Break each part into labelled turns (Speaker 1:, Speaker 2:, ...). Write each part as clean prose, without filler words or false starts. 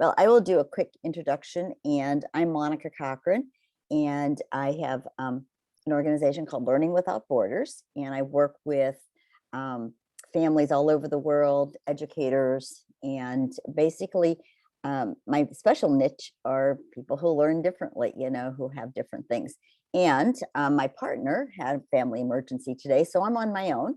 Speaker 1: Well, I will do a quick introduction, and I'm Monica Cochran, and I have an organization called Learning Without Borders, and I work with families all over the world, educators, and basically my special niche are people who learn differently, who have different things. And my partner had a family emergency today, so I'm on my own.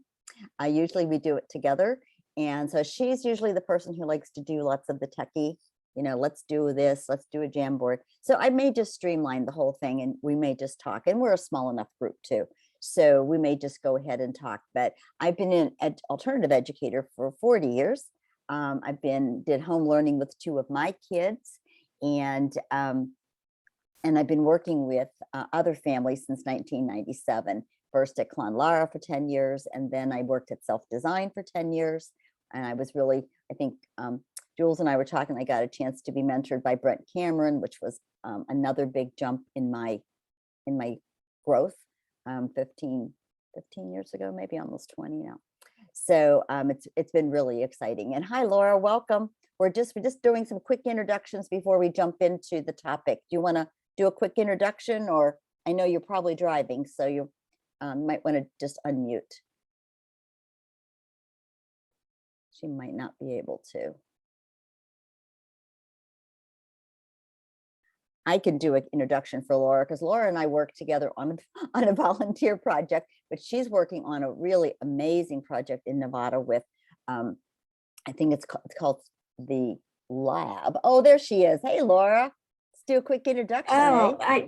Speaker 1: Usually we do it together. And so she's usually the person who likes to do lots of the techie, let's do this, let's do a Jamboard. So I may just streamline the whole thing and we may just talk. And we're a small enough group too. So we may just go ahead and talk. But I've been an alternative educator for 40 years. Did home learning with 2 of my kids. And I've been working with other families since 1997. First at Lara for 10 years, and then I worked at Self Design for 10 years. And I was really, I think Jules and I were talking, I got a chance to be mentored by Brent Cameron, which was another big jump in my growth 15 years ago, maybe almost 20 now. So it's been really exciting. And hi, Laura, welcome. We're just doing some quick introductions before we jump into the topic. Do you want to do a quick introduction, or I know you're probably driving, so you might want to just unmute. She might not be able to. I can do an introduction for Laura because Laura and I work together on a volunteer project, but she's working on a really amazing project in Nevada with, I think it's called the Lab. Oh, there she is. Hey, Laura. Let's do a quick introduction.
Speaker 2: Oh, I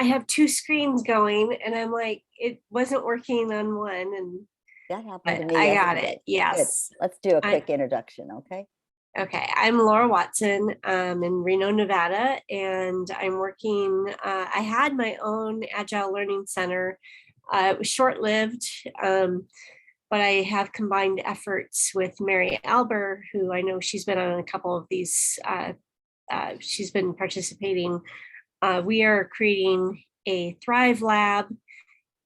Speaker 2: have 2 screens going, and I'm like, it wasn't working on one, and
Speaker 1: that happened to me.
Speaker 2: I got it. Yes.
Speaker 1: Good. Let's do a quick introduction, okay?
Speaker 2: Okay, I'm Laura Watson in Reno, Nevada, and I'm working, I had my own Agile Learning Center. It was short-lived, but I have combined efforts with Mary Alber, who I know she's been on a couple of these, she's been participating. We are creating a Thrive Lab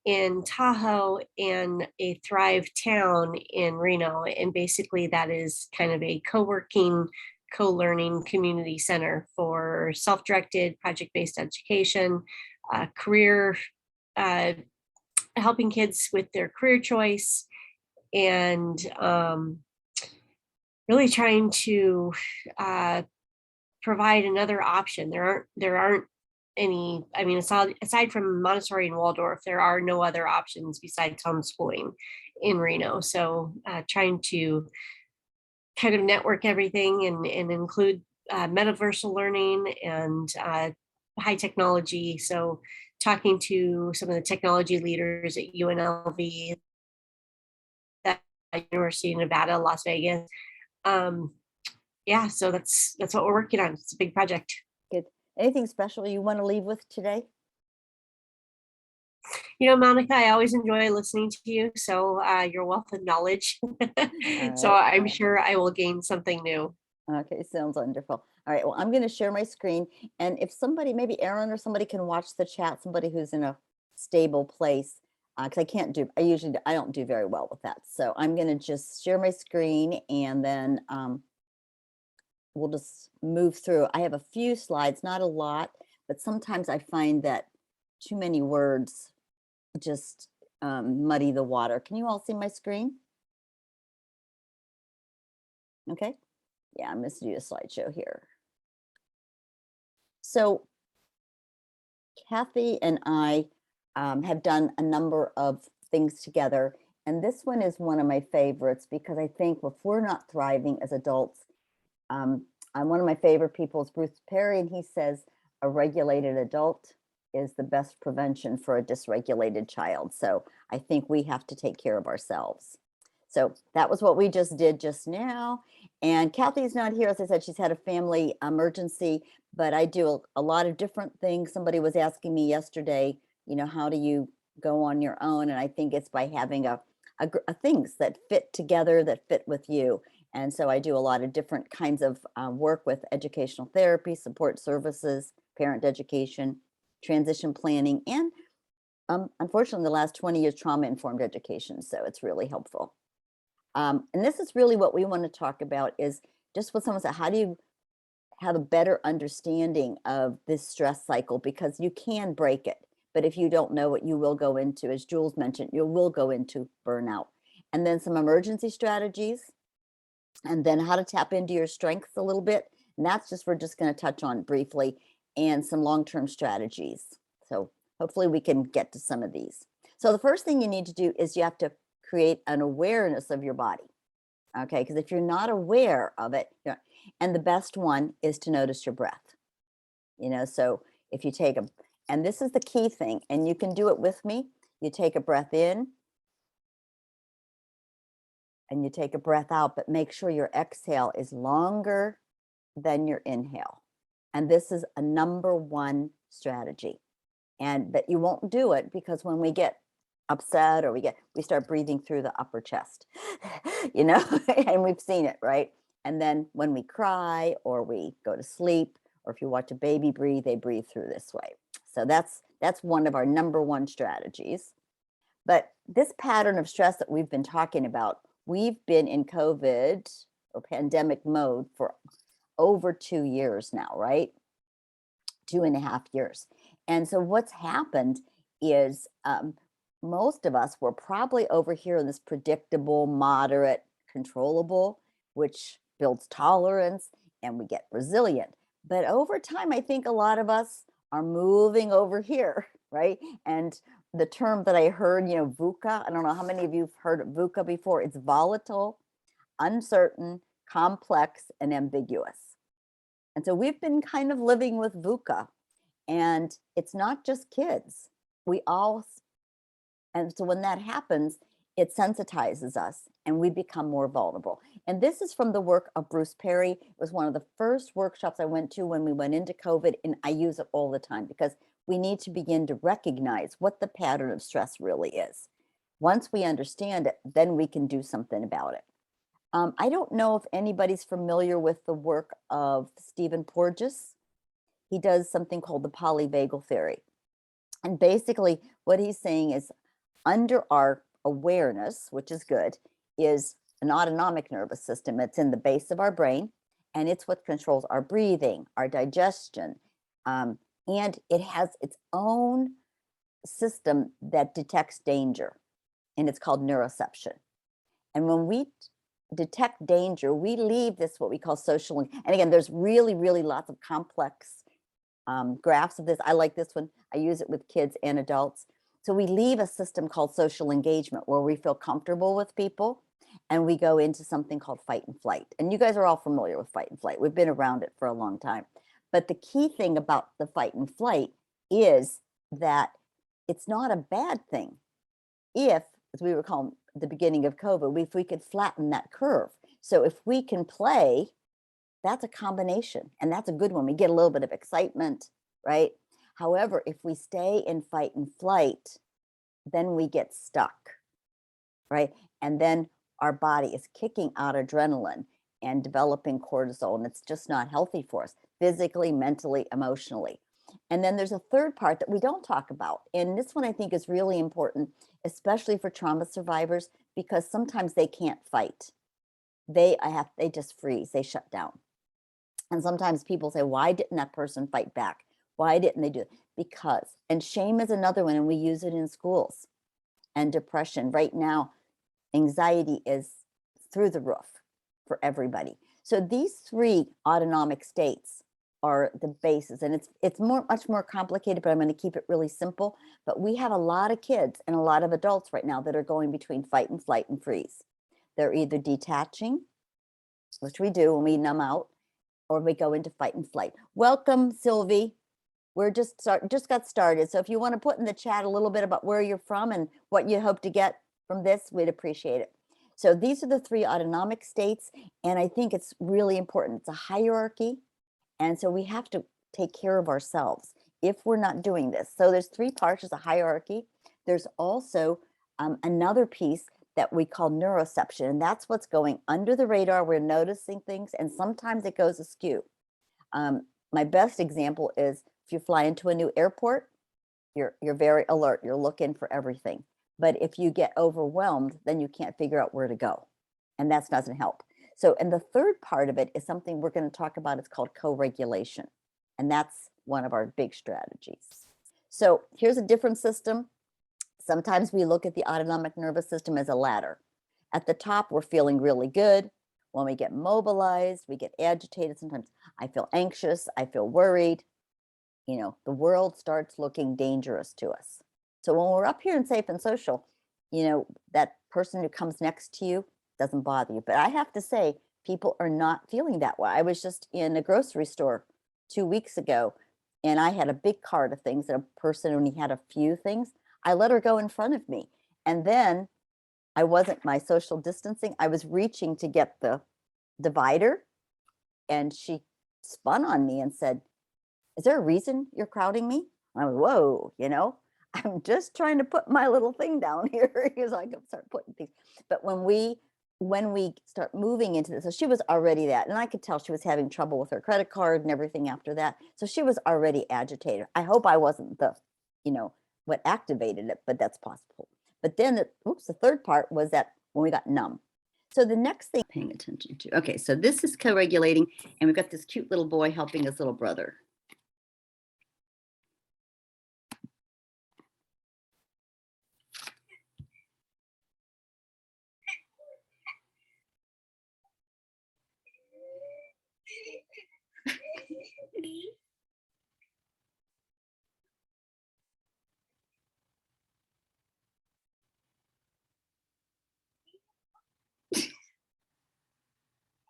Speaker 2: in Tahoe and a Thrive Town in Reno. And basically that is kind of a co-working, co-learning community center for self-directed project-based education, career, helping kids with their career choice, and really trying to provide another option. There aren't any, I mean, aside from Montessori and Waldorf, there are no other options besides homeschooling in Reno. So trying to kind of network everything and include metaversal learning and high technology. So talking to some of the technology leaders at UNLV, that University of Nevada, Las Vegas. Yeah, so that's what we're working on. It's a big project.
Speaker 1: Good. Anything special you want to leave with today?
Speaker 2: Monica, I always enjoy listening to you. So your wealth of knowledge. So I'm sure I will gain something new.
Speaker 1: Okay, sounds wonderful. All right, well, I'm going to share my screen. And if somebody, maybe Aaron or somebody can watch the chat, somebody who's in a stable place, because I don't do very well with that. So I'm going to just share my screen, and then we'll just move through. I have a few slides, not a lot, but sometimes I find that too many words just muddy the water. Can you all see my screen? Okay. Yeah, I'm going to do a slideshow here. So Kathy and I have done a number of things together. And this one is one of my favorites because I think if we're not thriving as adults, one of my favorite people is Bruce Perry, and he says a regulated adult is the best prevention for a dysregulated child. So I think we have to take care of ourselves. So that was what we just did just now. And Kathy's not here. As I said, she's had a family emergency, but I do a lot of different things. Somebody was asking me yesterday, how do you go on your own? And I think it's by having a things that fit together, that fit with you. And so I do a lot of different kinds of work with educational therapy, support services, parent education, transition planning, and unfortunately, the last 20 years, trauma-informed education. So it's really helpful. And this is really what we want to talk about, is just what someone said, how do have a better understanding of this stress cycle, because you can break it. But if you don't know it, you will go into, as Jules mentioned, you will go into burnout. And then some emergency strategies, and then how to tap into your strengths a little bit. And that's just, we're just going to touch on briefly, and some long-term strategies. So hopefully we can get to some of these. So the first thing you need to do is you have to create an awareness of your body. Okay, because if you're not aware of it, and the best one is to notice your breath. So if you take a, and this is the key thing, and you can do it with me. You take a breath in and you take a breath out, but make sure your exhale is longer than your inhale. And this is a number one strategy. And but you won't do it, because when we get upset, or we start breathing through the upper chest, and we've seen it, right? And then when we cry or we go to sleep, or if you watch a baby breathe, they breathe through this way. So that's one of our number one strategies. But this pattern of stress that we've been talking about, we've been in COVID or pandemic mode for over 2 years now, right? 2.5 years. And so what's happened is most of us were probably over here in this predictable, moderate, controllable, which builds tolerance, and we get resilient. But over time, I think a lot of us are moving over here, right? And the term that I heard, VUCA, I don't know how many of you have heard of VUCA before. It's volatile, uncertain, complex, and ambiguous. And so we've been kind of living with VUCA, and it's not just kids. And so when that happens, it sensitizes us and we become more vulnerable. And this is from the work of Bruce Perry. It was one of the first workshops I went to when we went into COVID, and I use it all the time, because we need to begin to recognize what the pattern of stress really is. Once we understand it, then we can do something about it. I don't know if anybody's familiar with the work of Stephen Porges. He does something called the polyvagal theory. And basically what he's saying is, under our awareness, which is good, is an autonomic nervous system. It's in the base of our brain, and it's what controls our breathing, our digestion, and it has its own system that detects danger, and it's called neuroception. And when we detect danger, we leave this, what we call social, and again, there's really, really lots of complex graphs of this. I like this one. I use it with kids and adults. So we leave a system called social engagement, where we feel comfortable with people, and we go into something called fight and flight. And you guys are all familiar with fight and flight. We've been around it for a long time. But the key thing about the fight and flight is that it's not a bad thing if, as we were calling at the beginning of COVID, if we could flatten that curve. So if we can play, that's a combination, and that's a good one. We get a little bit of excitement, right? However, if we stay in fight and flight, then we get stuck, right? And then our body is kicking out adrenaline and developing cortisol, and it's just not healthy for us, physically, mentally, emotionally. And then there's a third part that we don't talk about. And this one I think is really important, especially for trauma survivors, because sometimes they can't fight. They just freeze, they shut down. And sometimes people say, why didn't that person fight back? Why didn't they do it? Because, and shame is another one, and we use it in schools. And depression. Right now, anxiety is through the roof for everybody. So these three autonomic states are the basis, and it's much more complicated, but I'm going to keep it really simple. But we have a lot of kids and a lot of adults right now that are going between fight and flight and freeze. They're either detaching, which we do when we numb out, or we go into fight and flight. Welcome, Sylvie. We're just got started. So if you want to put in the chat a little bit about where you're from and what you hope to get from this, we'd appreciate it. So these are the three autonomic states, and I think it's really important. It's a hierarchy, and so we have to take care of ourselves if we're not doing this. So there's three parts. There's a hierarchy. There's also another piece that we call neuroception, and that's what's going under the radar. We're noticing things, and sometimes it goes askew. My best example is if you fly into a new airport, you're very alert. You're looking for everything. But if you get overwhelmed, then you can't figure out where to go, and that doesn't help. So, and the third part of it is something we're going to talk about. It's called co-regulation. And that's one of our big strategies. So here's a different system. Sometimes we look at the autonomic nervous system as a ladder. At the top, we're feeling really good. When we get mobilized, we get agitated. Sometimes I feel anxious, I feel worried. You know, the world starts looking dangerous to us. So when we're up here in safe and social, you know, that person who comes next to you doesn't bother you. But I have to say, people are not feeling that way. I was just in a grocery store 2 weeks ago, and I had a big cart of things, and a person only had a few things. I let her go in front of me. And then I wasn't my social distancing. I was reaching to get the divider, and she spun on me and said, "Is there a reason you're crowding me?" I was, whoa, you know, I'm just trying to put my little thing down here because I can start putting things. But when we start moving into this, so she was already that, and I could tell she was having trouble with her credit card and everything after that. So she was already agitated. I hope I wasn't the, you know, what activated it, but that's possible. But then, the third part was that when we got numb. So the next thing paying attention to, okay, so this is co-regulating, and we've got this cute little boy helping his little brother.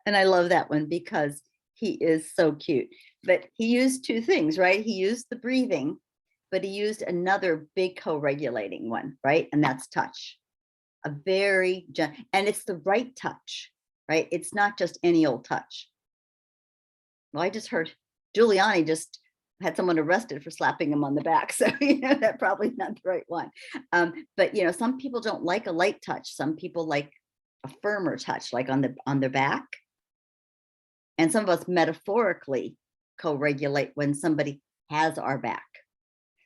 Speaker 1: And I love that one because he is so cute. But he used two things, right? He used the breathing, but he used another big co-regulating one, right? And that's touch. A very and it's the right touch, right? It's not just any old touch. Well, I just heard Giuliani just had someone arrested for slapping him on the back. So, you know, that probably not the right one. But, you know, some people don't like a light touch. Some people like a firmer touch, like on their back. And some of us metaphorically co-regulate when somebody has our back.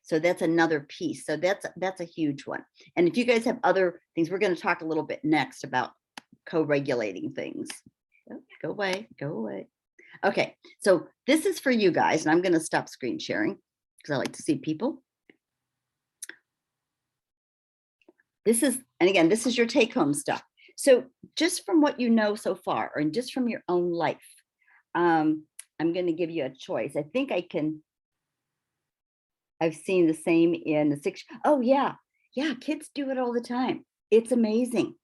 Speaker 1: So that's another piece. So that's a huge one. And if you guys have other things, we're going to talk a little bit next about co-regulating things. Oh, go away, go away. Okay, so this is for you guys, and I'm going to stop screen sharing because I like to see people. This is, and again, this is your take-home stuff. So just from what you know so far, and just from your own life, I'm going to give you a choice. I think I've seen the same in the six. Oh yeah, kids do it all the time. It's amazing.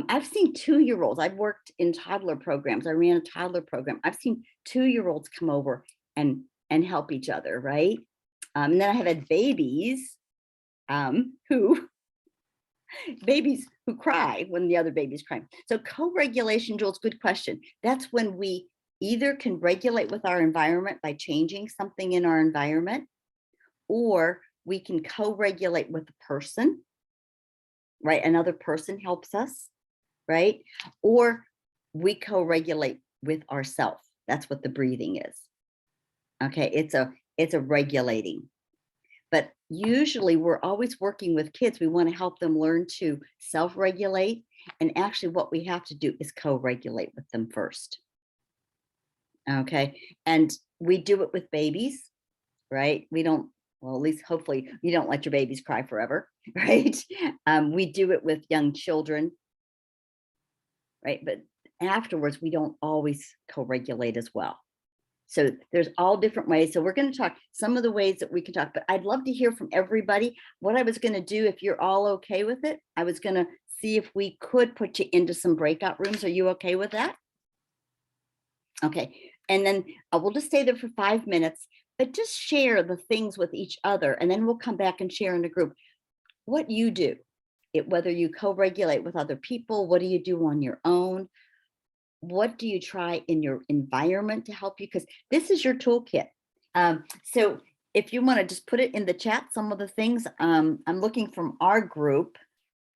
Speaker 1: I've seen 2-year-olds. I've worked in toddler programs. I ran a toddler program. I've seen 2-year-olds come over and help each other, right? And then I have had babies who cry when the other baby's crying. So co-regulation, Jules, good question. That's when we either can regulate with our environment by changing something in our environment, or we can co-regulate with the person, right? Another person helps us, right? Or we co-regulate with ourselves. That's what the breathing is. Okay, it's a regulating. But usually we're always working with kids. We want to help them learn to self-regulate. And actually what we have to do is co-regulate with them first. Okay, and we do it with babies, right? We don't, well, at least hopefully you don't let your babies cry forever, right? We do it with young children, right? But afterwards, we don't always co-regulate as well. So there's all different ways. So we're going to talk some of the ways that we can talk, but I'd love to hear from everybody. What I was going to do, if you're all okay with it, I was going to see if we could put you into some breakout rooms. Are you okay with that? Okay. And then we'll just stay there for 5 minutes, but just share the things with each other. And then we'll come back and share in a group what you do, whether you co-regulate with other people, what do you do on your own? What do you try in your environment to help you? Because this is your toolkit. So if you want to just put it in the chat, some of the things I'm looking from our group.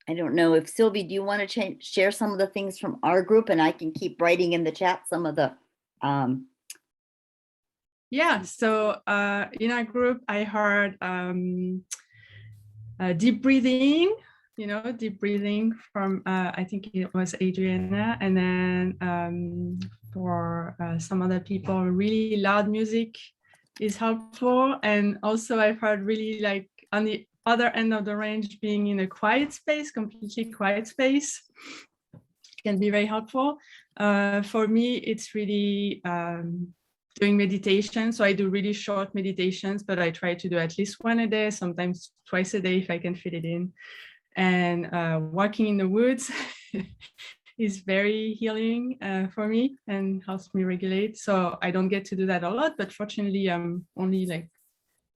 Speaker 1: I don't know if Sylvie, do you want to share some of the things from our group, and I can keep writing in the chat some of the
Speaker 3: yeah, so in our group I heard deep breathing, deep breathing from, I think it was Adriana. And then for some other people, really loud music is helpful. And also I've heard really like on the other end of the range, being in a quiet space, completely quiet space, can be very helpful. For me, it's really doing meditation. So I do really short meditations, but I try to do at least one a day, sometimes twice a day if I can fit it in. And walking in the woods is very healing for me and helps me regulate. So I don't get to do that a lot, but fortunately, I'm only like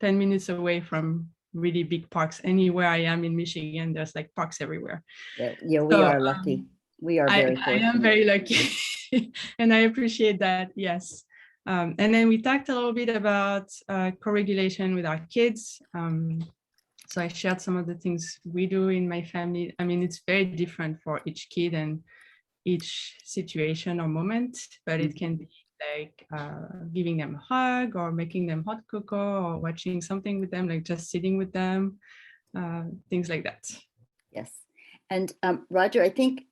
Speaker 3: 10 minutes away from really big parks. Anywhere I am in Michigan, there's like parks everywhere.
Speaker 1: Yeah, we are lucky. We are very
Speaker 3: I am
Speaker 1: fortunate.
Speaker 3: very lucky and I appreciate that. Yes. And then we talked a little bit about co-regulation with our kids. So I shared some of the things we do in my family. I mean, it's very different for each kid and each situation or moment, but it can be like giving them a hug or making them hot cocoa or watching something with them, like just sitting with them, things like that.
Speaker 1: Yes. And Roger, I think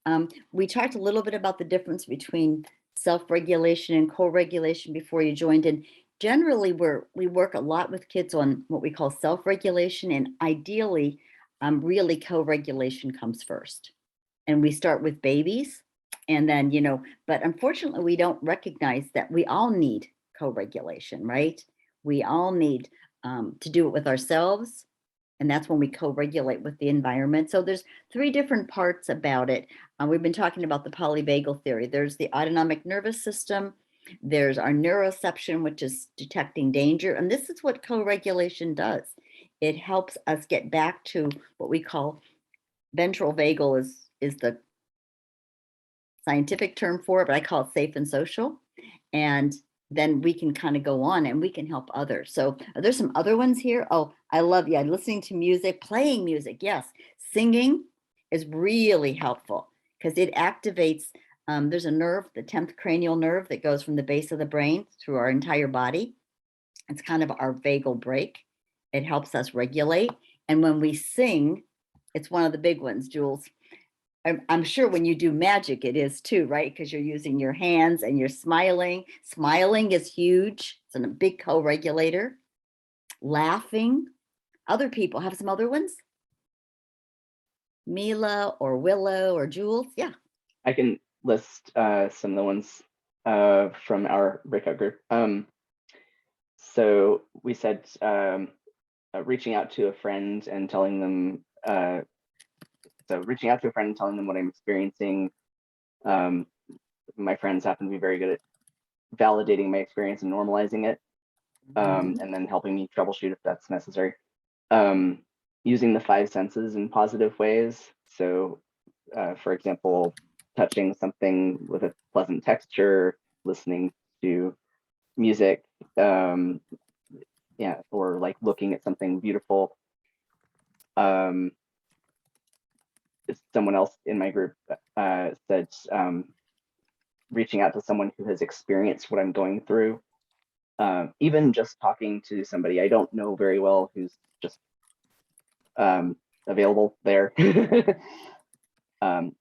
Speaker 1: we talked a little bit about the difference between self-regulation and co-regulation before you joined in. Generally, we work a lot with kids on what we call self-regulation, and ideally, really co-regulation comes first. And we start with babies, and then, but unfortunately, we don't recognize that we all need co-regulation, right? We all need to do it with ourselves. And that's when we co-regulate with the environment. So there's 3 different parts about it. We've been talking about the polyvagal theory. There's the autonomic nervous system. There's our neuroception, which is detecting danger. And this is what co-regulation does. It helps us get back to what we call ventral vagal is the scientific term for it, but I call it safe and social. And then we can kind of go on and we can help others. So are there some other ones here? Oh, I love, listening to music, playing music. Yes. Singing is really helpful because it activates, there's a nerve, the 10th cranial nerve that goes from the base of the brain through our entire body. It's kind of our vagal brake. It helps us regulate. And when we sing, it's one of the big ones, Jules. I'm sure when you do magic, it is too, right? Because you're using your hands and you're smiling. Smiling is huge. It's a big co-regulator. Laughing. Other people have some other ones? Mila or Willow or Jules? Yeah.
Speaker 4: I can list some of the ones from our breakout group. So we said reaching out to a friend and telling them what I'm experiencing. My friends happen to be very good at validating my experience and normalizing it, and then helping me troubleshoot if that's necessary. Using the 5 senses in positive ways. So, for example, touching something with a pleasant texture, listening to music, or like looking at something beautiful. Someone else in my group said reaching out to someone who has experienced what I'm going through. Even just talking to somebody I don't know very well who's just available there.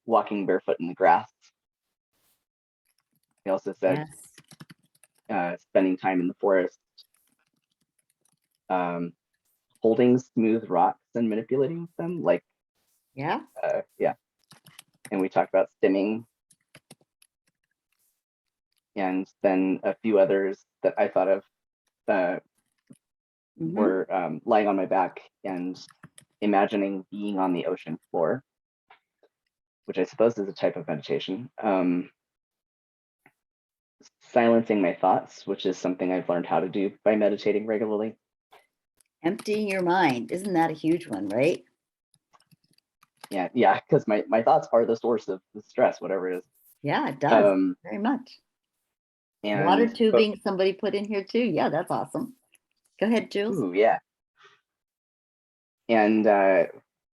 Speaker 4: Walking barefoot in the grass. He also said spending time in the forest. Holding smooth rocks and manipulating them, like yeah. And we talked about stimming, and then a few others that I thought of were lying on my back and imagining being on the ocean floor, which I suppose is a type of meditation. Silencing my thoughts, which is something I've learned how to do by meditating regularly.
Speaker 1: Emptying your mind. Isn't that a huge one, right?
Speaker 4: Yeah, because my thoughts are the source of the stress, whatever it is.
Speaker 1: Yeah, it does. Very much. And water tubing, somebody put in here too. Yeah, that's awesome. Go ahead, Jules.
Speaker 4: Ooh, yeah. And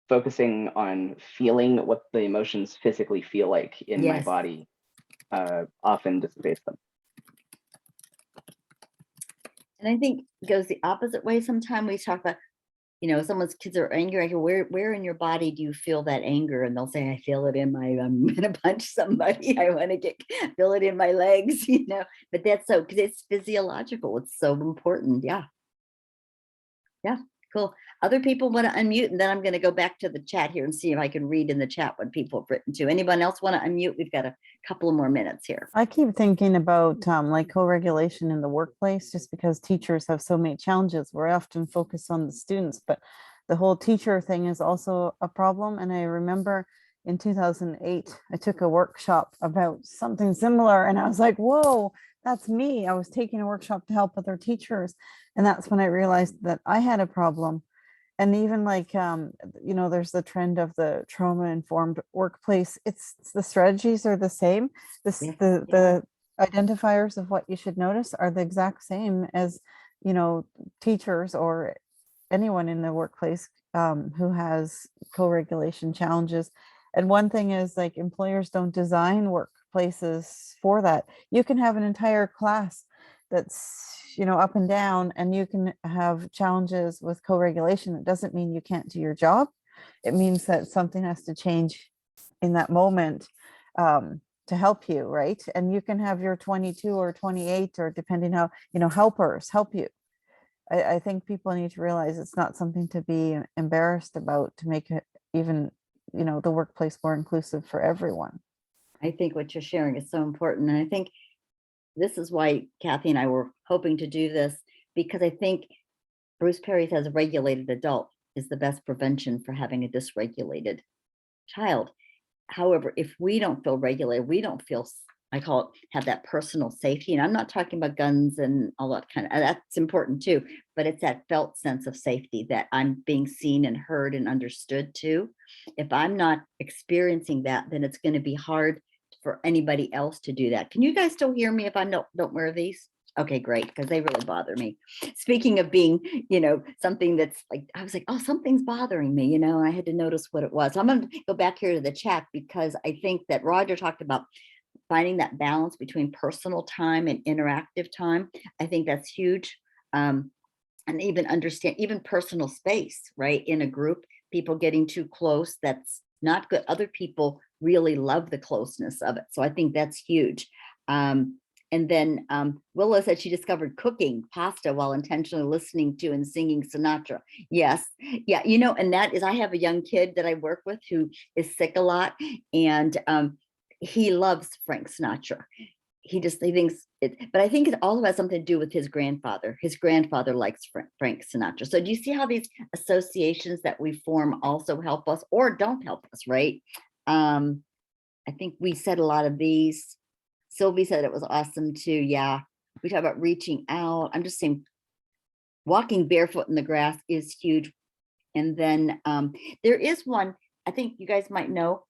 Speaker 4: focusing on feeling what the emotions physically feel like in my body often dissipates them.
Speaker 1: And I think it goes the opposite way. Sometimes we talk about you know, someone's kids are angry, I go, where in your body do you feel that anger? And they'll say, I feel it in my, I'm gonna punch somebody. I want to feel it in my legs, you know, but that's so, because it's physiological. It's so important. Yeah. Yeah. Cool. Other people want to unmute, and then I'm going to go back to the chat here and see if I can read in the chat what people have written to. Anyone else want to unmute? We've got a couple of more minutes here.
Speaker 5: I keep thinking about like co-regulation in the workplace, just because teachers have so many challenges. We're often focused on the students, but the whole teacher thing is also a problem. And I remember in 2008, I took a workshop about something similar, and I was like, whoa, that's me. I was taking a workshop to help other teachers. And that's when I realized that I had a problem. And even like, you know, there's the trend of the trauma-informed workplace. It's the strategies are the same.
Speaker 1: Yeah.
Speaker 5: The identifiers of what you should notice are the exact same as, you know, teachers or anyone in the workplace who has co-regulation challenges. And one thing is, like, employers don't design workplaces for that. You can have an entire class that's, you know, up and down, and you can have challenges with co-regulation. It doesn't mean you can't do your job. It means that something has to change in that moment to help you, right? And you can have your 22 or 28, or depending how, you know, helpers help you. I think people need to realize it's not something to be embarrassed about, to make it even, you know, the workplace more inclusive for everyone.
Speaker 1: I think what you're sharing is so important. And I think this is why Kathy and I were hoping to do this, because I think Bruce Perry says a regulated adult is the best prevention for having a dysregulated child. However, if we don't feel regulated, we don't feel, I call it, have that personal safety. And I'm not talking about guns and all that kind of, that's important too, but it's that felt sense of safety that I'm being seen and heard and understood too. If I'm not experiencing that, then it's going to be hard for anybody else to do that. Can you guys still hear me if I don't wear these? Okay, great, because they really bother me. Speaking of being, you know, something that's like, I was like, oh, something's bothering me, you know, and I had to notice what it was. So I'm going to go back here to the chat, because I think that Roger talked about finding that balance between personal time and interactive time. I think that's huge. And even understand, even personal space, right? In a group, people getting too close, that's not good. Other people really love the closeness of it. So I think that's huge. And then Willa said she discovered cooking pasta while intentionally listening to and singing Sinatra. Yes. Yeah. You know, and that is, I have a young kid that I work with who is sick a lot, and he loves Frank Sinatra. He thinks it, but I think it all has something to do with his grandfather. His grandfather likes Frank Sinatra. So do you see how these associations that we form also help us or don't help us, right? I think we said a lot of these. Sylvie said it was awesome too. Yeah. We talk about reaching out. I'm just saying walking barefoot in the grass is huge. And then there is one, I think you guys might know,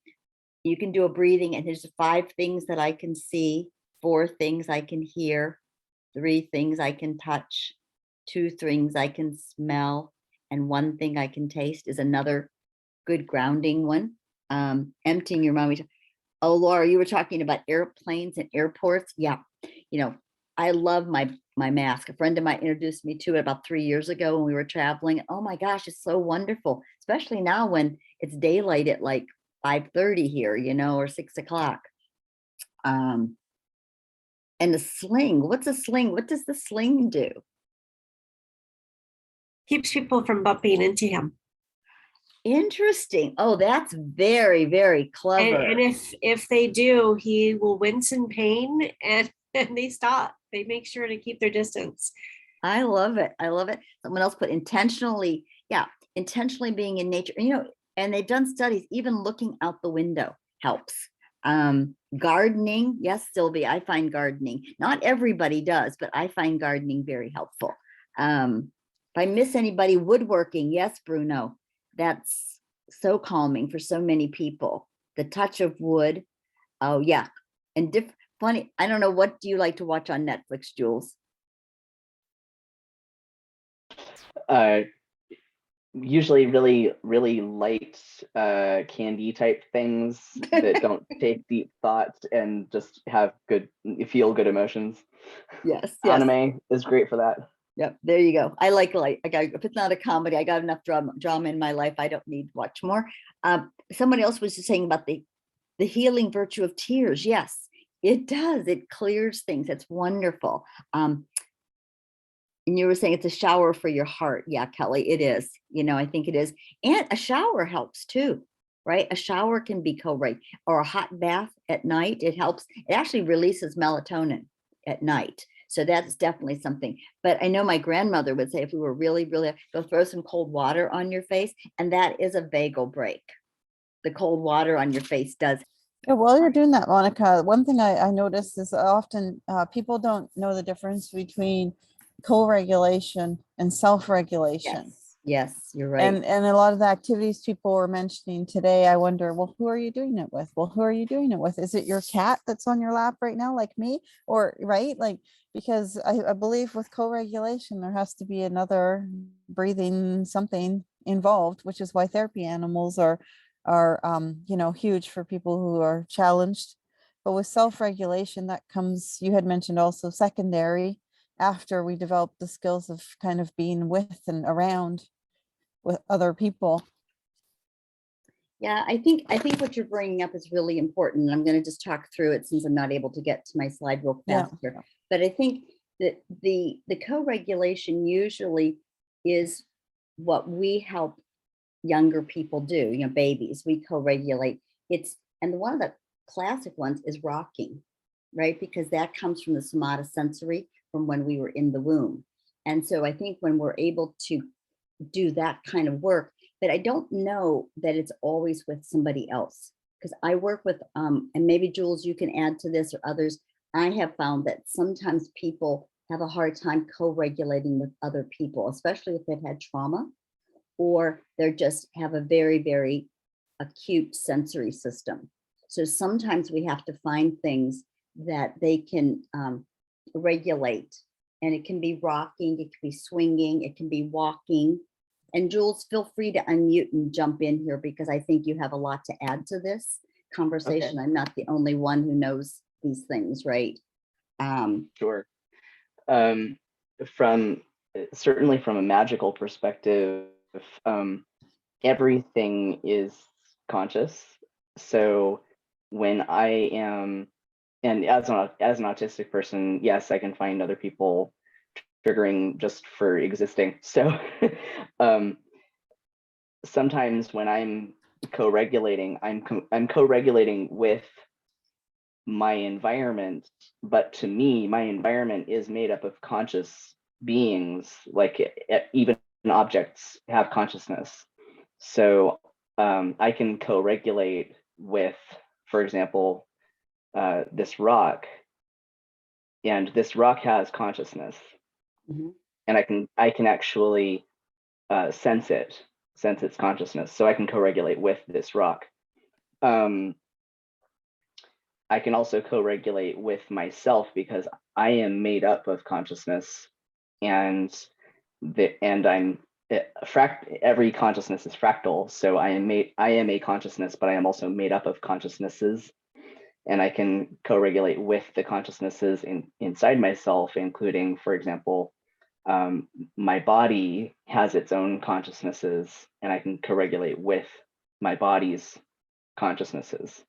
Speaker 1: you can do a breathing, and there's 5 things that I can see, 4 things I can hear, 3 things I can touch, 2 things I can smell, and 1 thing I can taste is another good grounding one. Emptying your mind. Oh, Laura, you were talking about airplanes and airports. Yeah. You know, I love my mask. A friend of mine introduced me to it about 3 years ago when we were traveling. Oh my gosh, it's so wonderful, especially now when it's daylight at like 5:30 here, you know, or 6 o'clock. And the sling, what's a sling? What does the sling do?
Speaker 2: Keeps people from bumping into him.
Speaker 1: Interesting. Oh, that's very, very clever.
Speaker 2: And if they do, he will wince in pain, and they stop. They make sure to keep their distance.
Speaker 1: I love it. I love it. Someone else put intentionally, yeah, intentionally being in nature. You know, and they've done studies, even looking out the window helps. Gardening, yes, Sylvie, I find gardening. Not everybody does, but I find gardening very helpful. If I miss anybody, woodworking, yes, Bruno. That's so calming for so many people. The touch of wood. Oh yeah. And funny, I don't know, what do you like to watch on Netflix, Jules?
Speaker 4: Usually really, really light candy type things that don't take deep thought and just have feel good emotions.
Speaker 1: Yes.
Speaker 4: Anime is great for that.
Speaker 1: Yep, there you go. I like, I got, if it's not a comedy, I got enough drama in my life. I don't need to watch more. Somebody else was just saying about the healing virtue of tears. Yes, it does. It clears things. It's wonderful. And you were saying it's a shower for your heart. Yeah, Kelly, it is. You know, I think it is. And a shower helps too, right? A shower can be co-reg, or a hot bath at night. It helps. It actually releases melatonin at night. So that's definitely something. But I know my grandmother would say if we were really, really, go throw some cold water on your face, and that is a vagal break. The cold water on your face does.
Speaker 5: Yeah, while you're doing that, Monica, one thing I noticed is often people don't know the difference between co-regulation and self-regulation.
Speaker 1: Yes, you're right.
Speaker 5: And a lot of the activities people were mentioning today, I wonder, well, who are you doing it with? Well, who are you doing it with? Is it your cat that's on your lap right now, like me? Or, right? Like, because I believe with co-regulation, there has to be another breathing something involved, which is why therapy animals are you know, huge for people who are challenged. But with self-regulation, that comes, you had mentioned also secondary, after we develop the skills of kind of being with and around with other people.
Speaker 1: Yeah, I think what you're bringing up is really important. I'm going to just talk through it since I'm not able to get to my slide real fast here. But I think that the co-regulation usually is what we help younger people do, you know, babies, we co-regulate. And one of the classic ones is rocking, right? Because that comes from the somatosensory from when we were in the womb. And so I think when we're able to do that kind of work, but I don't know that it's always with somebody else, because I work with, and maybe Jules, you can add to this, or others, I have found that sometimes people have a hard time co-regulating with other people, especially if they've had trauma, or they're just have a very, very acute sensory system. So sometimes we have to find things that they can regulate, and it can be rocking, it can be swinging, it can be walking. And Jules, feel free to unmute and jump in here, because I think you have a lot to add to this conversation. Okay. I'm not the only one who knows these things, right?
Speaker 4: Sure. Certainly from a magical perspective, everything is conscious. So when I am, and as an autistic person, yes, I can find other people triggering just for existing. So sometimes when I'm co-regulating, I'm co-regulating with my environment, but to me, my environment is made up of conscious beings, like even objects have consciousness. So I can co-regulate with, for example, this rock, and this rock has consciousness. Mm-hmm. And I can actually sense its consciousness. So I can co-regulate with this rock. I can also co-regulate with myself, because I am made up of consciousness, and I'm every consciousness is fractal. So I am a consciousness, but I am also made up of consciousnesses, and I can co-regulate with the consciousnesses inside myself, including, for example, my body has its own consciousnesses, and I can co-regulate with my body's consciousnesses.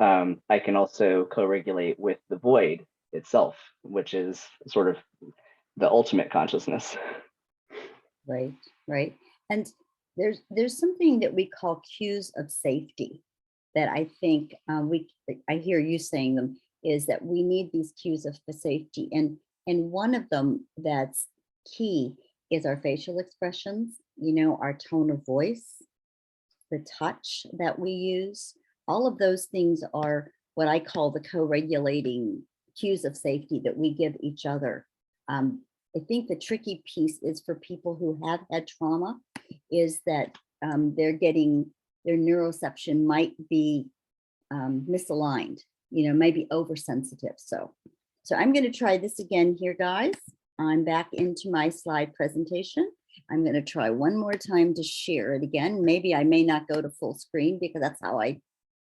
Speaker 4: I can also co-regulate with the void itself, which is sort of the ultimate consciousness.
Speaker 1: Right, right. And there's something that we call cues of safety that I think I hear you saying them, is that we need these cues of safety. And one of them that's key is our facial expressions, you know, our tone of voice, the touch that we use. All of those things are what I call the co-regulating cues of safety that we give each other. I think the tricky piece is for people who have had trauma, is that their neuroception might be misaligned, you know, maybe oversensitive. So I'm going to try this again here, guys. I'm back into my slide presentation. I'm going to try one more time to share it again. Maybe I may not go to full screen, because that's how I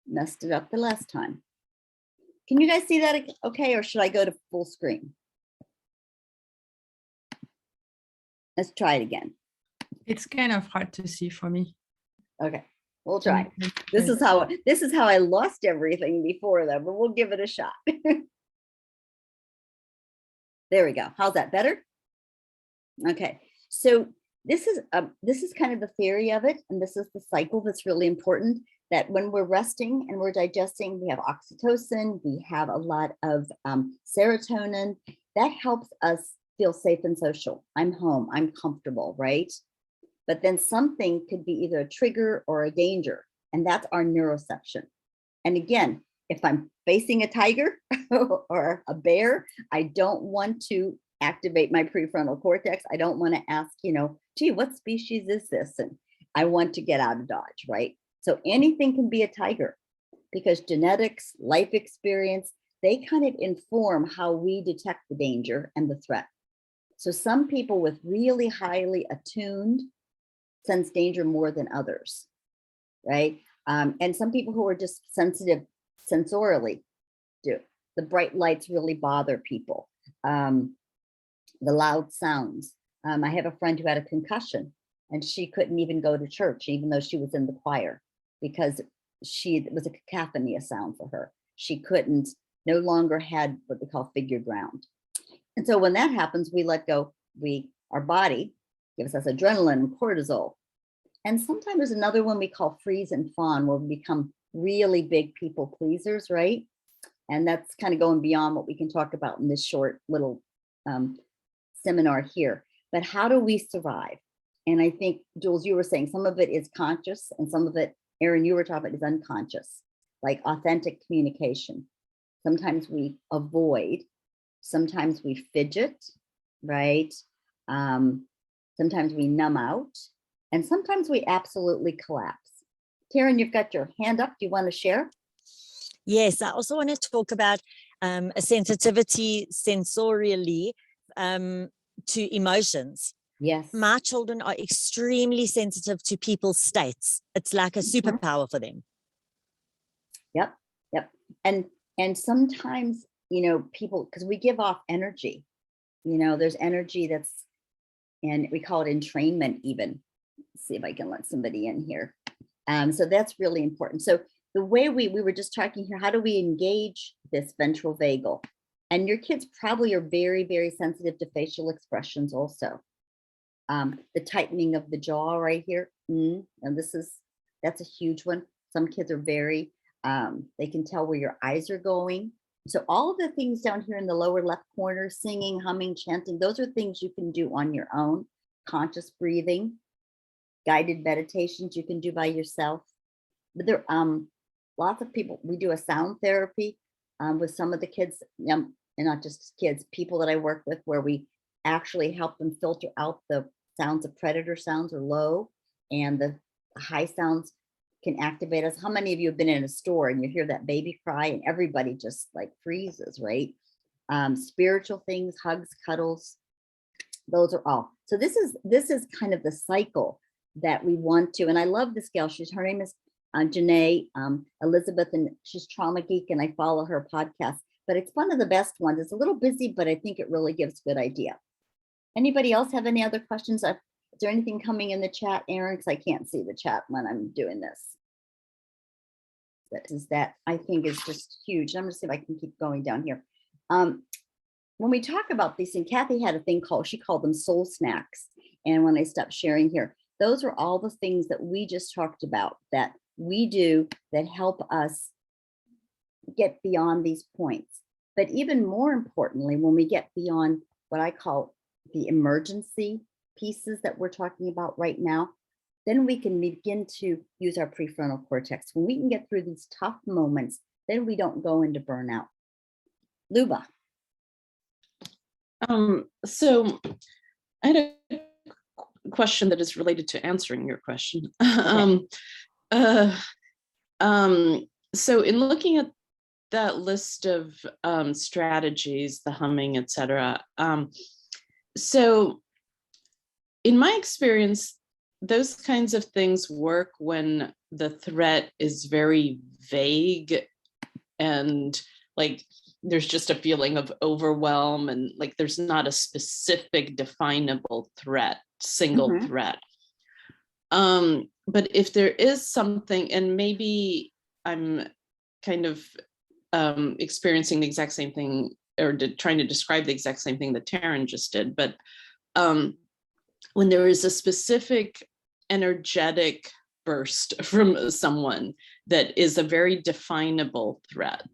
Speaker 1: messed it up the last time. Can you guys see that okay, or should I go to full screen? Let's try it again.
Speaker 3: It's kind of hard to see for me.
Speaker 1: Okay, we'll try. This is how I lost everything before that, but we'll give it a shot. There we go. How's that, better? Okay, so this is kind of the theory of it, and this is the cycle that's really important, that when we're resting and we're digesting, we have oxytocin, we have a lot of serotonin. That helps us feel safe and social. I'm home, I'm comfortable, right? But then something could be either a trigger or a danger, and that's our neuroception. And again, if I'm facing a tiger or a bear, I don't want to activate my prefrontal cortex. I don't want to ask, gee, what species is this? And I want to get out of Dodge, right? So anything can be a tiger, because genetics, life experience, they kind of inform how we detect the danger and the threat. So some people with really highly attuned sense danger more than others, right? And some people who are just sensitive sensorially do. The bright lights really bother people. The loud sounds. I have a friend who had a concussion, and she couldn't even go to church, even though she was in the choir, because it was a cacophony of sound for her. She no longer had what they call figure ground. And so when that happens, we let go. Our body gives us adrenaline and cortisol. And sometimes there's another one we call freeze and fawn, where we become really big people pleasers, right? And that's kind of going beyond what we can talk about in this short little seminar here. But how do we survive? And I think, Jules, you were saying some of it is conscious, and some of it, Erin, you were talking about, is unconscious, like authentic communication. Sometimes we avoid, sometimes we fidget, right? Sometimes we numb out, and sometimes we absolutely collapse. Karen, you've got your hand up. Do you want to share?
Speaker 6: Yes, I also want to talk about a sensitivity sensorially to emotions.
Speaker 1: Yes.
Speaker 6: My children are extremely sensitive to people's states. It's like a superpower for them.
Speaker 1: Yep. And sometimes, people, because we give off energy, there's energy and we call it entrainment even. Let's see if I can let somebody in here. So that's really important. So the way we were just talking here, how do we engage this ventral vagal? And your kids probably are very, very sensitive to facial expressions also. The tightening of the jaw right here. And that's a huge one. Some kids are very, they can tell where your eyes are going. So all of the things down here in the lower left corner, singing, humming, chanting, those are things you can do on your own. Conscious breathing, guided meditations you can do by yourself. But there lots of people, we do a sound therapy with some of the kids, and not just kids, people that I work with, where we actually help them filter out the sounds of predator sounds are low, and the high sounds can activate us. How many of you have been in a store and you hear that baby cry and everybody just like freezes, right? Spiritual things, hugs, cuddles, those are all. So this is kind of the cycle that we want to, and I love this gal. Her name is Janae Elizabeth, and she's Trauma Geek, and I follow her podcast, but it's one of the best ones. It's a little busy, but I think it really gives good idea. Anybody else have any other questions? Is there anything coming in the chat, Erin? Because I can't see the chat when I'm doing this. That I think is just huge. I'm gonna see if I can keep going down here. When we talk about these things, Kathy had a thing she called them soul snacks. And when I stopped sharing here, those are all the things that we just talked about that we do that help us get beyond these points. But even more importantly, when we get beyond what I call the emergency pieces that we're talking about right now, then we can begin to use our prefrontal cortex. When we can get through these tough moments, then we don't go into burnout. Luba.
Speaker 7: So I had a question that is related to answering your question.
Speaker 1: Okay.
Speaker 7: So in looking at that list of strategies, the humming, etc. So in my experience, those kinds of things work when the threat is very vague and like there's just a feeling of overwhelm and like there's not a specific definable threat. single
Speaker 1: Mhm.
Speaker 7: threat. But if there is something, and maybe I'm kind of experiencing the exact same thing, or trying to describe the exact same thing that Taryn just did, but when there is a specific energetic burst from someone that is a very definable threat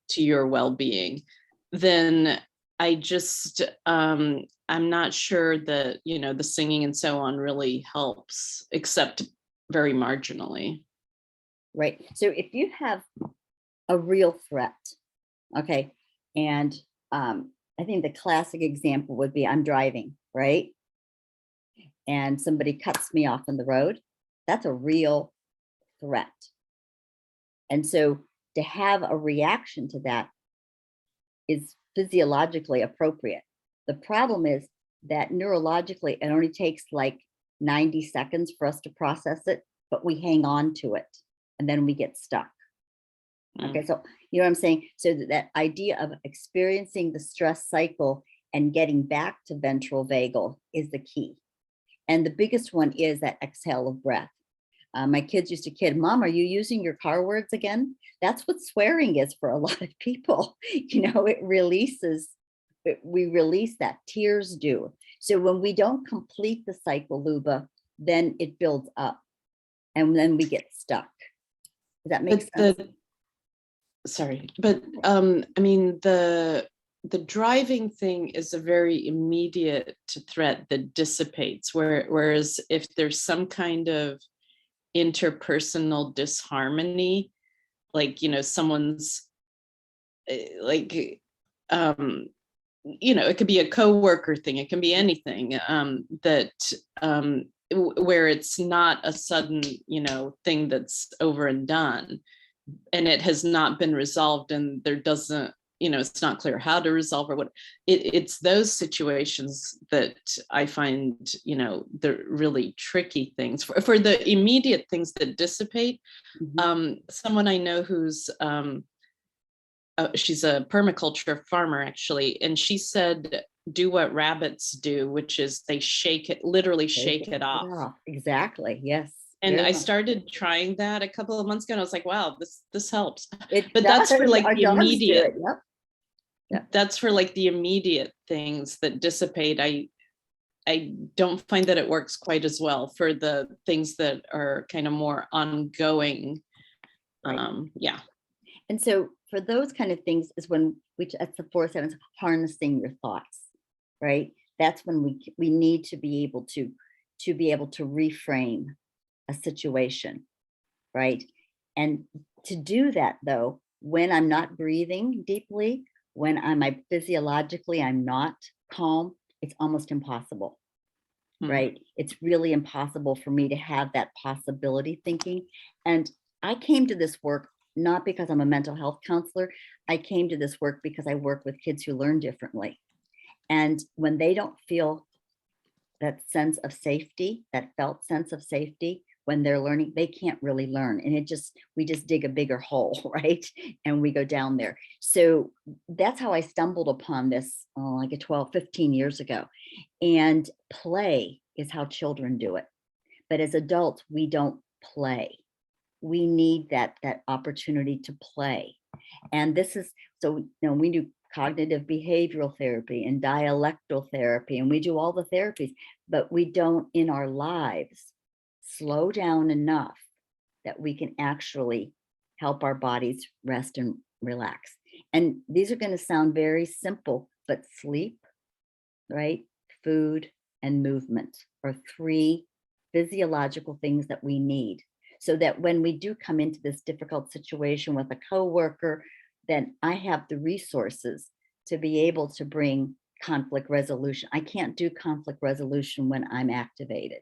Speaker 7: to your well-being, then I just, I'm not sure that, you know, the singing and so on really helps, except very marginally.
Speaker 1: Right. So if you have a real threat, okay, and I think the classic example would be I'm driving, right? And somebody cuts me off on the road. That's a real threat. And so to have a reaction to that is physiologically appropriate. The problem is that neurologically, it only takes like 90 seconds for us to process it, but we hang on to it and then we get stuck. Okay, so you know what I'm saying? So that idea of experiencing the stress cycle and getting back to ventral vagal is the key. And the biggest one is that exhale of breath. My kids used to kid, Mom, are you using your car words again? That's what swearing is for a lot of people. You know, it releases, we release that, tears do. So when we don't complete the cycle, Luba, then it builds up and then we get stuck. Does that make sense?
Speaker 7: Sorry, but I mean, the driving thing is a very immediate threat that dissipates, whereas if there's some kind of interpersonal disharmony, like, you know, someone's like, you know, it could be a coworker thing, it can be anything, that where it's not a sudden, you know, thing that's over and done, and it has not been resolved, and there doesn't, you know, it's not clear how to resolve or what. It's those situations that I find, you know, the really tricky things for the immediate things that dissipate. Someone I know who's she's a permaculture farmer actually, and she said, do what rabbits do, which is they shake it, literally shake it off.
Speaker 1: Exactly. Yes.
Speaker 7: And
Speaker 1: very
Speaker 7: I
Speaker 1: much.
Speaker 7: started trying that a couple of months ago, and I was like, wow, this helps.
Speaker 1: It
Speaker 7: But that's for
Speaker 1: does.
Speaker 7: like
Speaker 1: Our
Speaker 7: the
Speaker 1: dogs do
Speaker 7: immediate.
Speaker 1: it. Yep. Yep.
Speaker 7: That's for like the immediate things that dissipate. I don't find that it works quite as well for the things that are kind of more ongoing.
Speaker 1: Right.
Speaker 7: Yeah.
Speaker 1: And so for those kind of things is when that's the 4 7s, harnessing your thoughts, right? That's when we need to be able to reframe a situation, right? And to do that though, when I'm not breathing deeply, when physiologically I'm not calm, it's almost impossible, right? It's really impossible for me to have that possibility thinking. And I came to this work not because I'm a mental health counselor. I came to this work because I work with kids who learn differently. And when they don't feel that sense of safety, that felt sense of safety, when they're learning, they can't really learn. And we just dig a bigger hole, right? And we go down there. So that's how I stumbled upon this like 15 years ago. And play is how children do it. But as adults, we don't play. We need that opportunity to play. And this is, so, you know, we do cognitive behavioral therapy and dialectal therapy, and we do all the therapies, but we don't in our lives slow down enough that we can actually help our bodies rest and relax. And these are going to sound very simple, but sleep, right? Food and movement are 3 physiological things that we need, so that when we do come into this difficult situation with a coworker, then I have the resources to be able to bring conflict resolution. I can't do conflict resolution when I'm activated,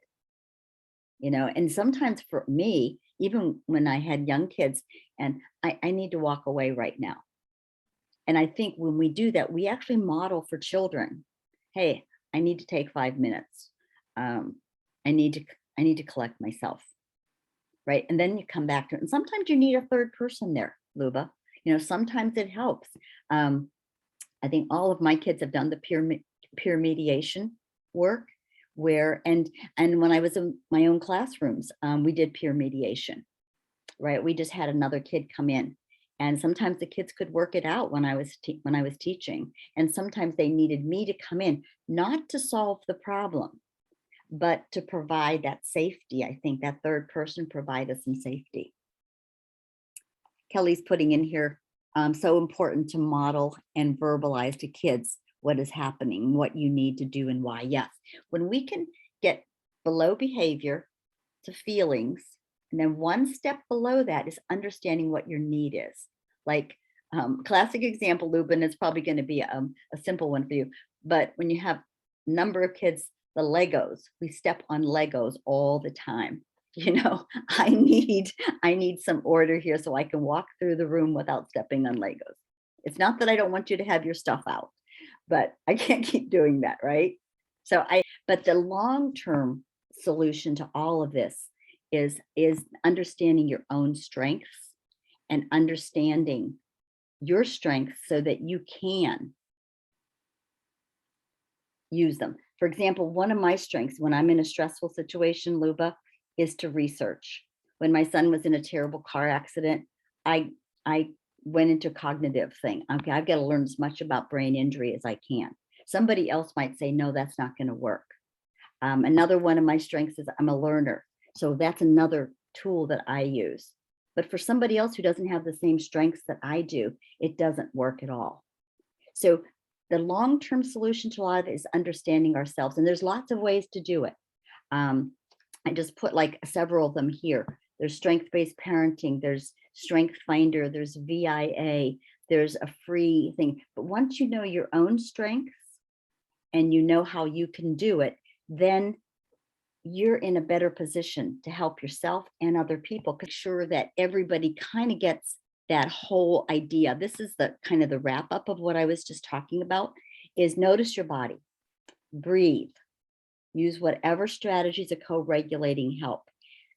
Speaker 1: you know. And sometimes for me, even when I had young kids, and I need to walk away right now. And I think when we do that, we actually model for children, hey, I need to take 5 minutes. I need to collect myself. Right. And then you come back to it. And sometimes you need a third person there, Luba. You know, sometimes it helps. I think all of my kids have done the peer mediation work, where, and when I was in my own classrooms, we did peer mediation, right? We just had another kid come in, and sometimes the kids could work it out when I was teaching, and sometimes they needed me to come in, not to solve the problem, but to provide that safety. I think that third person provided some safety. Kelly's putting in here, so important to model and verbalize to kids what is happening, what you need to do and why. Yes, when we can get below behavior to feelings, and then one step below that is understanding what your need is. Like, classic example, Lubin, is probably going to be a simple one for you. But when you have a number of kids, the Legos, we step on Legos all the time. You know, I need some order here so I can walk through the room without stepping on Legos. It's not that I don't want you to have your stuff out, but I can't keep doing that, right? But the long-term solution to all of this is understanding your own strengths and understanding your strengths so that you can use them. For example, one of my strengths when I'm in a stressful situation, Luba, is to research. When my son was in a terrible car accident, I went into cognitive thing. Okay, I've got to learn as much about brain injury as I can. Somebody else might say, no, that's not going to work. Another one of my strengths is I'm a learner. So that's another tool that I use. But for somebody else who doesn't have the same strengths that I do, it doesn't work at all. So the long-term solution to a lot of it is understanding ourselves. And there's lots of ways to do it. I just put like several of them here. There's strength-based parenting, there's Strength Finder, there's VIA, there's a free thing. But once you know your own strengths and you know how you can do it, then you're in a better position to help yourself and other people. Make sure that everybody kind of gets that whole idea. This is the kind of the wrap up of what I was just talking about, is notice your body, breathe, use whatever strategies of co-regulating help.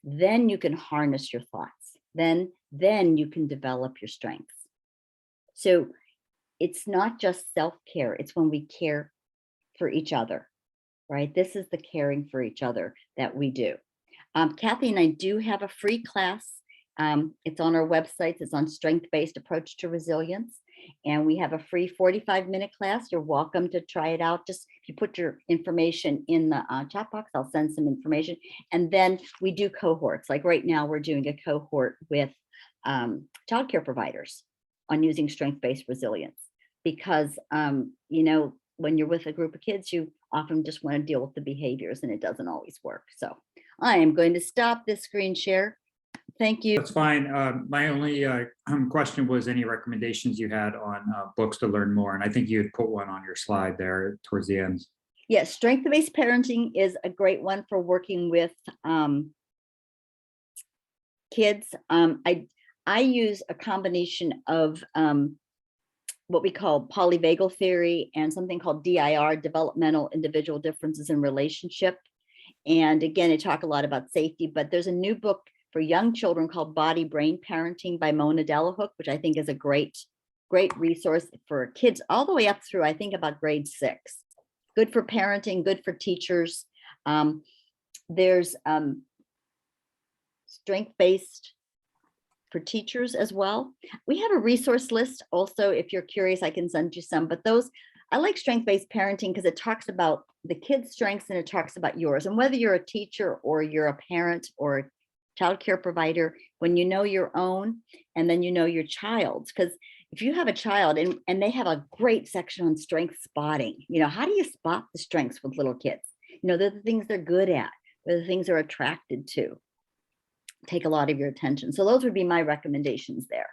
Speaker 1: Then you can harness your thoughts. Then you can develop your strengths. So it's not just self-care, it's when we care for each other, right? This is the caring for each other that we do. Kathy and I do have a free class. It's on our website. It's on strength-based approach to resilience. And we have a free 45-minute class. You're welcome to try it out. Just if you put your information in the chat box, I'll send some information. And then we do cohorts. Like right now, we're doing a cohort with childcare providers on using strength-based resilience. Because, you know, when you're with a group of kids, you often just want to deal with the behaviors and it doesn't always work. So I am going to stop this screen share. Thank you.
Speaker 8: That's fine. My only question was any recommendations you had on books to learn more. And I think you had put one on your slide there towards the end.
Speaker 1: Yes, strength-based parenting is a great one for working with kids. I use a combination of what we call polyvagal theory and something called DIR, developmental individual differences in relationship. And again, I talk a lot about safety, but there's a new book for young children called Body Brain Parenting by Mona Delahook, which I think is a great resource for kids all the way up through, I think, about grade 6. Good for parenting, good for teachers. There's strength-based for teachers as well. We have a resource list also. If you're curious, I can send you some, but those, I like strength-based parenting because it talks about the kids' strengths and it talks about yours. And whether you're a teacher or you're a parent or a child care provider, when you know your own and then you know your child's, because if you have a child and they have a great section on strength spotting, you know, how do you spot the strengths with little kids? You know, they're the things they're good at, they're the things they're attracted to. Take a lot of your attention. So those would be my recommendations there.